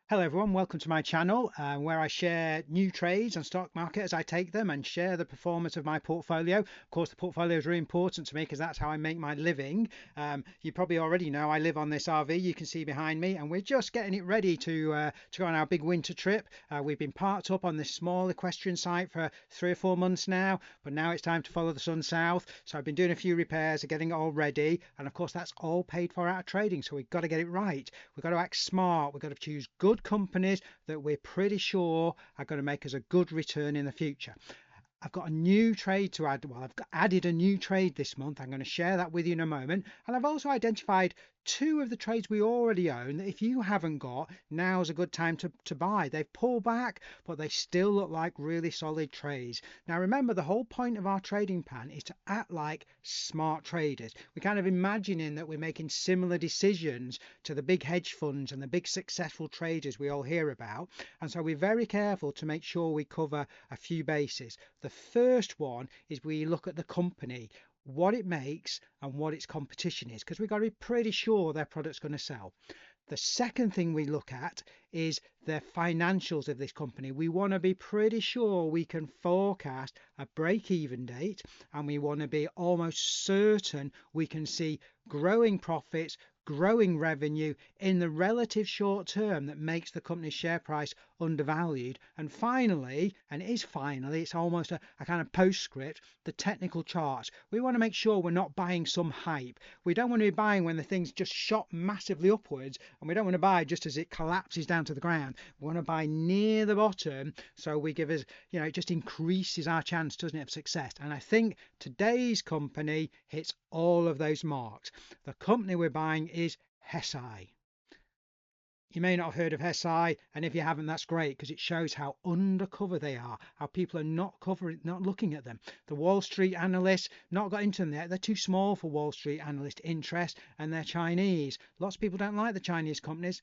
Hello everyone, welcome to my channel where I share new trades on stock market as I take them and share the performance of my portfolio. Of course, the portfolio is really important to me because that's how I make my living. You probably already know I live on this RV you can see behind me, and we're just getting it ready to go on our big winter trip. We've been parked up on this small equestrian site for 3 or 4 months now, but now it's time to follow the sun south. So I've been doing a few repairs and getting it all ready, and of course that's all paid for out of trading, so we've got to get it right. We've got to act smart. We've got to choose good companies that we're pretty sure are going to make us a good return in the future. I've got a new trade to add. Well, added a new trade this month. I'm going to share that with you in a moment. And I've also identified 2 of the trades we already own that if you haven't got, now's a good time to buy. They've pulled back, but they still look like really solid trades. Now, remember, the whole point of our trading plan is to act like smart traders. We're kind of imagining that we're making similar decisions to the big hedge funds and the big successful traders we all hear about. And so we're very careful to make sure we cover a few bases. The first one is we look at the company, what it makes and what its competition is, because we've got to be pretty sure their product's going to sell. The second thing we look at is the financials of this company. We want to be pretty sure we can forecast a break-even date, and we want to be almost certain we can see growing profits, growing revenue in the relative short term that makes the company's share price undervalued. And finally, and it is finally, it's almost a kind of postscript, the technical charts. We want to make sure we're not buying some hype. We don't want to be buying when the thing's just shot massively upwards, and we don't want to buy just as it collapses down to the ground. We want to buy near the bottom, so we give us, it just increases our chance, doesn't it, of success. And I think today's company hits all of those marks. The company we're buying is Hesai. You may not have heard of Hesai, and if you haven't, that's great, because it shows how undercover they are, how people are not looking at them. The Wall Street analysts not got into them yet. They're too small for Wall Street analyst interest, and they're Chinese. Lots of people don't like the Chinese companies.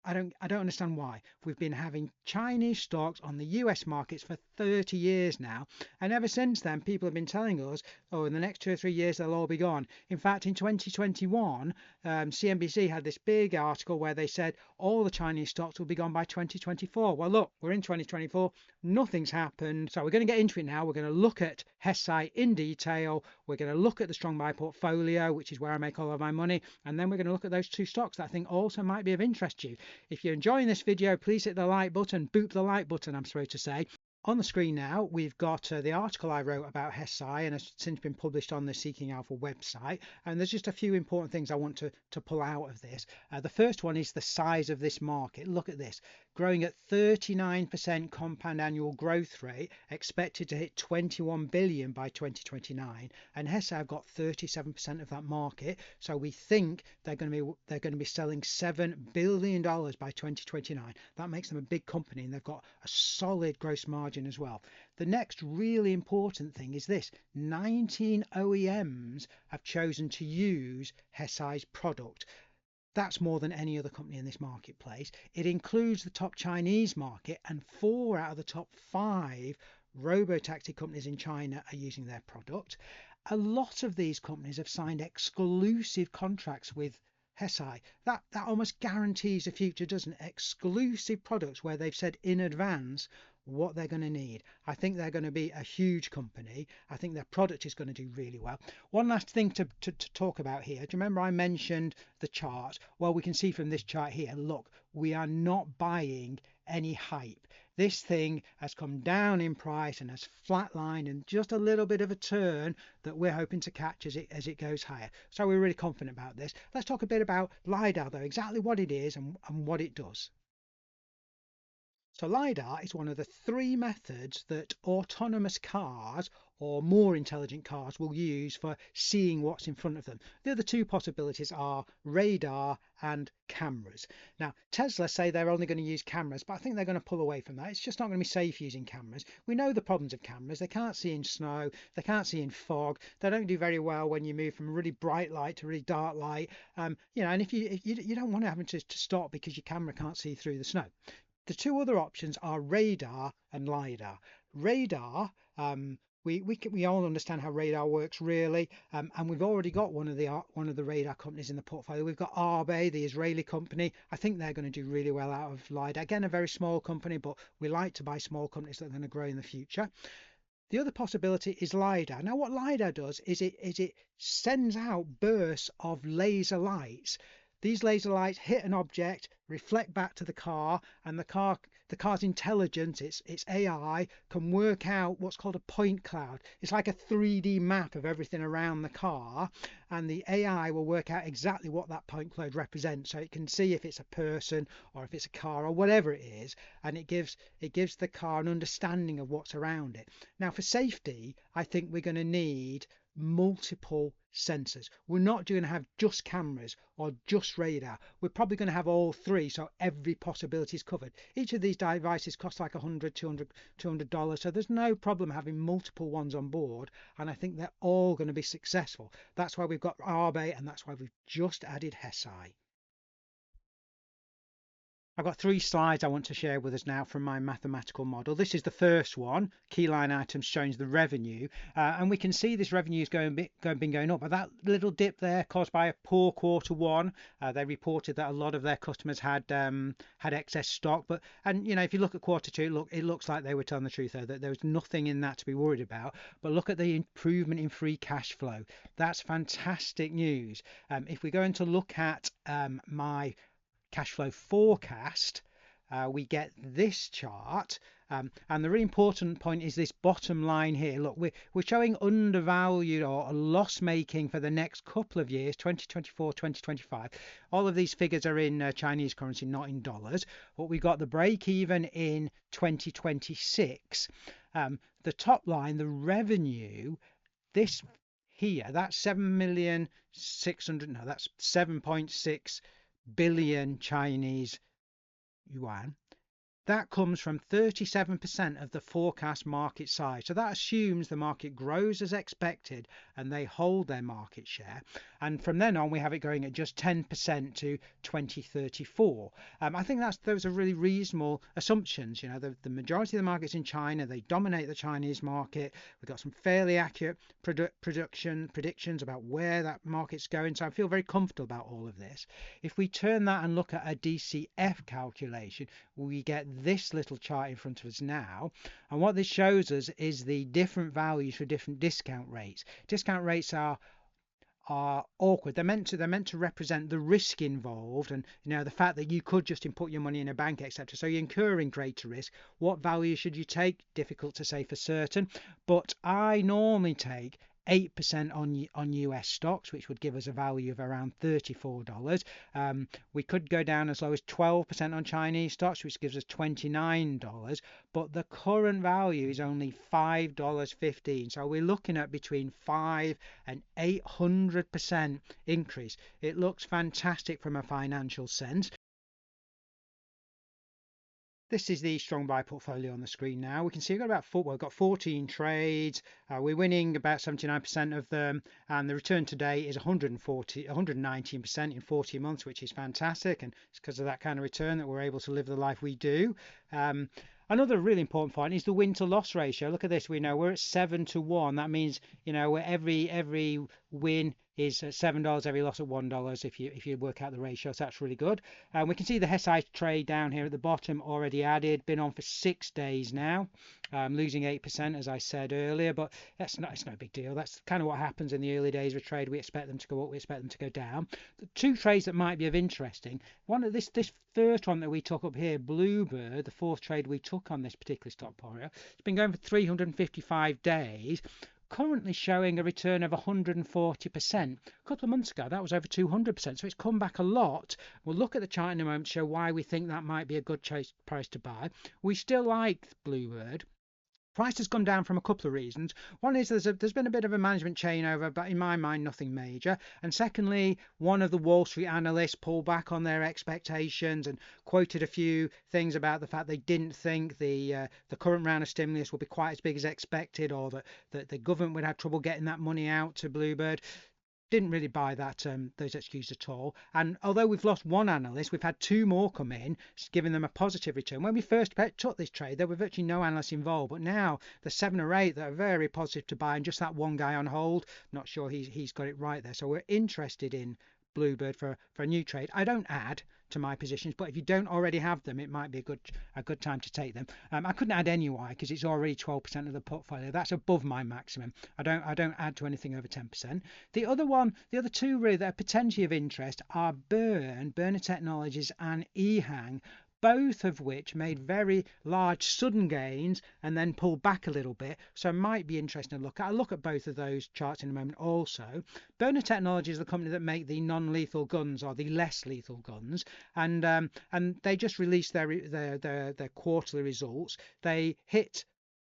I don't understand why. We've been having Chinese stocks on the US markets for 30 years now, and ever since then people have been telling us, oh, in the next 2 or 3 years they'll all be gone. In fact, in 2021 CNBC had this big article where they said all the Chinese stocks will be gone by 2024. Well, look, we're in 2024, nothing's happened. So we're going to get into it now. We're going to look at Hesai in detail. We're going to look at the strong buy portfolio, which is where I make all of my money, and then we're going to look at those 2 stocks that I think also might be of interest to you. If you're enjoying this video, please hit the like button, boop the like button, I'm supposed to say. On the screen now, we've got the article I wrote about Hesai, and has since been published on the Seeking Alpha website. And there's just a few important things I want to pull out of this. The first one is the size of this market. Look at this, growing at 39% compound annual growth rate, expected to hit 21 billion by 2029. And Hesai have got 37% of that market, so we think they're going to be selling $7 billion by 2029. That makes them a big company, and they've got a solid gross margin as well. The next really important thing is this: 19 OEMs have chosen to use Hesai's product. That's more than any other company in this marketplace. It includes the top Chinese market, and 4 out of the top 5 robotaxi companies in China are using their product. A lot of these companies have signed exclusive contracts with Hesai. That almost guarantees a future, doesn't it? Exclusive products where they've said in advance what they're going to need. I think they're going to be a huge company. I think their product is going to do really well. One last thing to talk about here. Do you remember I mentioned the chart? Well, we can see from this chart here, look, we are not buying any hype. This thing has come down in price and has flatlined, and just a little bit of a turn that we're hoping to catch as it goes higher. So we're really confident about this. Let's talk a bit about LiDAR though, exactly what it is and what it does. So LiDAR is one of the 3 methods that autonomous cars or more intelligent cars will use for seeing what's in front of them. The other 2 possibilities are radar and cameras. Now, Tesla say they're only going to use cameras, but I think they're going to pull away from that. It's just not going to be safe using cameras. We know the problems of cameras. They can't see in snow, they can't see in fog, they don't do very well when you move from really bright light to really dark light. And if you don't want to have to stop because your camera can't see through the snow. The 2 other options are radar and LiDAR. Radar, we all understand how radar works really, and we've already got one of the radar companies in the portfolio. We've got Arbe, the Israeli company. I think they're going to do really well out of LiDAR. Again, a very small company, but we like to buy small companies that are going to grow in the future. The other possibility is LiDAR. Now, what LiDAR does is it sends out bursts of laser lights. These laser lights hit an object, reflect back to the car, and the car's intelligence, its AI, can work out what's called a point cloud. It's like a 3D map of everything around the car, and the AI will work out exactly what that point cloud represents. So it can see if it's a person or if it's a car or whatever it is, and it gives the car an understanding of what's around it. Now, for safety, I think we're going to need multiple sensors. We're not going to have just cameras or just radar. We're probably going to have all three, so every possibility is covered. Each of these devices costs like $100, $200, so there's no problem having multiple ones on board, and I think they're all going to be successful. That's why we've got Arbe, and that's why we've just added Hesai. I've got 3 slides I want to share with us now from my mathematical model. This is the first one, key line items showing the revenue, and we can see this revenue is been going up. But that little dip there caused by a poor quarter 1. They reported that a lot of their customers had excess stock, and you know, if you look at quarter 2, it looks like they were telling the truth there, that there was nothing in that to be worried about. But look at the improvement in free cash flow. That's fantastic news. If we go into look at my cash flow forecast, we get this chart, and the really important point is this bottom line here. Look, we're showing undervalued or loss making for the next couple of years, 2024, 2025. All of these figures are in Chinese currency, not in dollars, but we got the break even in 2026. The top line, the revenue, this here, that's 7,600,000, no, that's 7.6 billion Chinese yuan. That comes from 37% of the forecast market size. So that assumes the market grows as expected and they hold their market share. And from then on, we have it growing at just 10% to 2034. I think those are really reasonable assumptions. You know, the majority of the market's in China. They dominate the Chinese market. We've got some fairly accurate predictions about where that market's going. So I feel very comfortable about all of this. If we turn that and look at a DCF calculation, we get this little chart in front of us now, and what this shows us is the different values for different discount rates. Discount rates are awkward. They're meant to represent the risk involved, and you know, the fact that you could just input your money in a bank, etc. So you're incurring greater risk. What value should you take? Difficult to say for certain, but I normally take 8% on US stocks, which would give us a value of around $34. We could go down as low as 12% on Chinese stocks, which gives us $29, but the current value is only $5.15. So we're looking at between 500 and 800% increase. It looks fantastic from a financial sense. This is the strong buy portfolio on the screen now. We can see we've got 14 trades. We're winning about 79% of them, and the return today is 119% in 40 months, which is fantastic. And it's because of that kind of return that we're able to live the life we do. Another really important point is the win to loss ratio. Look at this. We know we're at 7-to-1. That means, you know, every win is $7, every loss at $1 if you work out the ratio. So that's really good. We can see the Hesai trade down here at the bottom, already added, been on for 6 days now, losing 8% as I said earlier, but it's no big deal. That's kind of what happens in the early days of trade. We expect them to go up, we expect them to go down. The 2 trades that might be of interesting, one of this first one that we took up here, Bluebird, the 4th trade we took on this particular stock portfolio, it's been going for 355 days. Currently showing a return of 140%. A couple of months ago that was over 200%, so it's come back a lot. We'll look at the chart in a moment to show why we think that might be a good price to buy. We still like Bluebird. Price has come down from a couple of reasons. One is there's been a bit of a management changeover, but in my mind nothing major. And secondly, one of the Wall Street analysts pulled back on their expectations and quoted a few things about the fact they didn't think the current round of stimulus will be quite as big as expected, or that the government would have trouble getting that money out to Bluebird. didn't really buy that those excuses at all. And although we've lost one analyst, we've had two more come in, giving them a positive return. When we first took this trade, there were virtually no analysts involved, but now there's 7 or 8 that are very positive to buy, and just that one guy on hold, not sure he's got it right there. So we're interested in Bluebird for a new trade. I don't add to my positions, but if you don't already have them, it might be a good time to take them. I couldn't add NUI because it's already 12% of the portfolio. That's above my maximum. I don't add to anything over 10%. The other two really that are potentially of interest are Burner Technologies and EHang, both of which made very large sudden gains and then pulled back a little bit, so it might be interesting to look at. I'll look at both of those charts in a moment. Also, Burner Technology is the company that make the non-lethal guns, or the less lethal guns, and they just released their quarterly results. They hit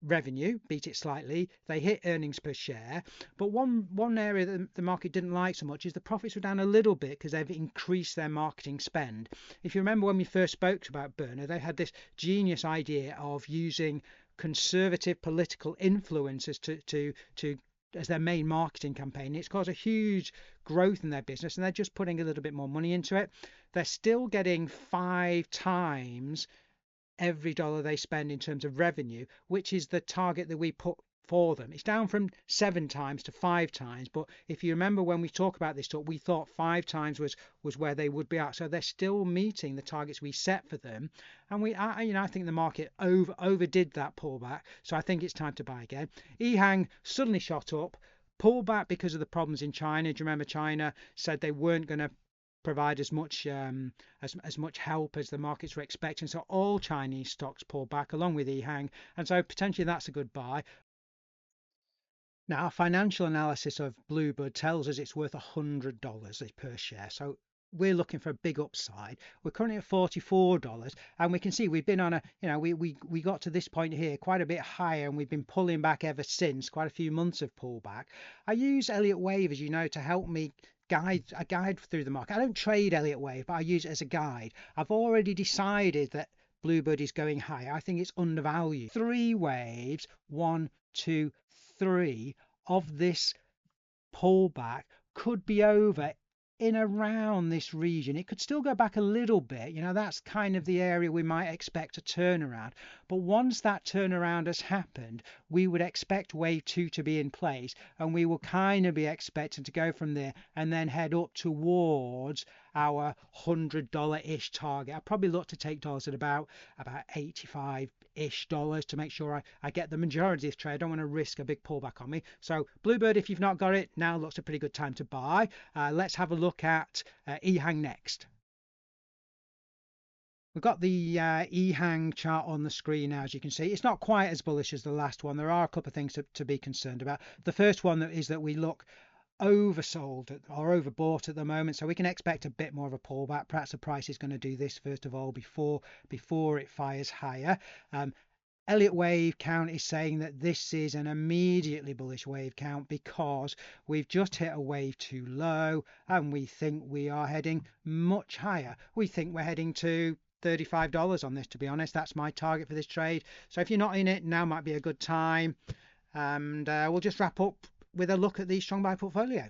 revenue, beat it slightly, they hit earnings per share, but one area that the market didn't like so much is the profits were down a little bit because they've increased their marketing spend. If you remember when we first spoke about Burner, they had this genius idea of using conservative political influencers to as their main marketing campaign. It's caused a huge growth in their business, and they're just putting a little bit more money into it. They're still getting 5 times every dollar they spend in terms of revenue, which is the target that we put for them. It's down from 7 times to 5 times, but if you remember when we talk about this talk, we thought 5 times was where they would be at. So they're still meeting the targets we set for them, and I think the market overdid that pullback, so I think it's time to buy again. EHang suddenly shot up, pulled back because of the problems in China. Do you remember China said they weren't going to provide as much help as the markets were expecting, so all Chinese stocks pulled back along with EHang, and so potentially that's a good buy. Now, our financial analysis of Bluebird tells us it's worth $100 per share, so we're looking for a big upside. We're currently at $44, and we can see we've been on we got to this point here quite a bit higher, and we've been pulling back ever since. Quite a few months of pullback. I use Elliott Wave, as you know, to help me guide through the market. I don't trade Elliott Wave, but I use it as a guide. I've already decided that Bluebird is going higher. I think it's undervalued. 3 waves, 1, 2, 3 of this pullback could be over in around this region. It could still go back a little bit, that's kind of the area we might expect a turnaround, but once that turnaround has happened, we would expect wave 2 to be in place, and we will kind of be expecting to go from there and then head up towards our $100-ish target. I probably look to take dollars at about 85-ish dollars to make sure I get the majority of this trade. I don't want to risk a big pullback on me. So Bluebird, if you've not got it, now looks a pretty good time to buy. Let's have a look at EHang next. We've got the EHang chart on the screen now, as you can see. It's not quite as bullish as the last one. There are a couple of things to be concerned about. The first one is that we look oversold or overbought at the moment, so we can expect a bit more of a pullback. Perhaps the price is going to do this first of all before it fires higher. Elliott wave count is saying that this is an immediately bullish wave count because we've just hit a wave 2 low, and we think we are heading much higher. We think we're heading to $35 on this, to be honest. That's my target for this trade. So if you're not in it, now might be a good time. And we'll just wrap up with a look at the strong buy portfolio.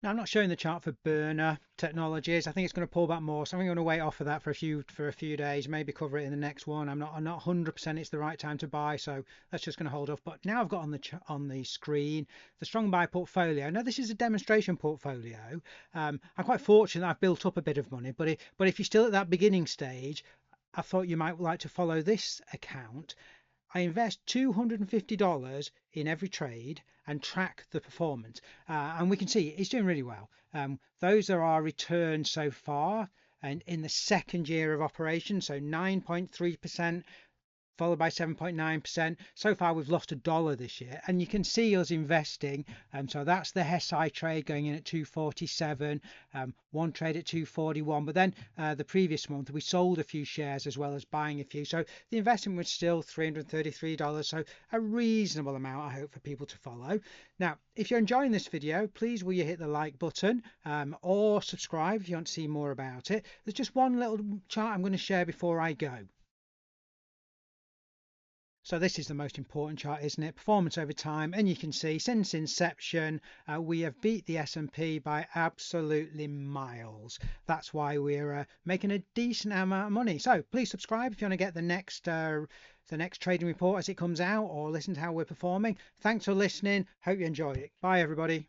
Now, I'm not showing the chart for Burner Technologies. I think it's going to pull back more, so I'm going to wait off of that for a few days, maybe cover it in the next one. I'm not 100% it's the right time to buy, so that's just going to hold off. But now I've got on the screen the strong buy portfolio. Now, this is a demonstration portfolio. I'm quite fortunate I've built up a bit of money, but if you're still at that beginning stage, I thought you might like to follow this account. I invest $250 in every trade and track the performance, and we can see it's doing really well. Those are our returns so far, and in the second year of operation, so 9.3%, followed by 7.9%. So far we've lost $1 this year, and you can see us investing. So that's the Hesai trade going in at 247, one trade at 241, but then the previous month we sold a few shares as well as buying a few, so the investment was still $333, so a reasonable amount, I hope, for people to follow. Now, if you're enjoying this video, please will you hit the like button, or subscribe if you want to see more about it. There's just one little chart I'm going to share before I go. So this is the most important chart, isn't it? Performance over time, and you can see since inception we have beat the S&P by absolutely miles. That's why we're making a decent amount of money. So please subscribe if you want to get the next trading report as it comes out, or listen to how we're performing. Thanks for listening. Hope you enjoyed it. Bye everybody.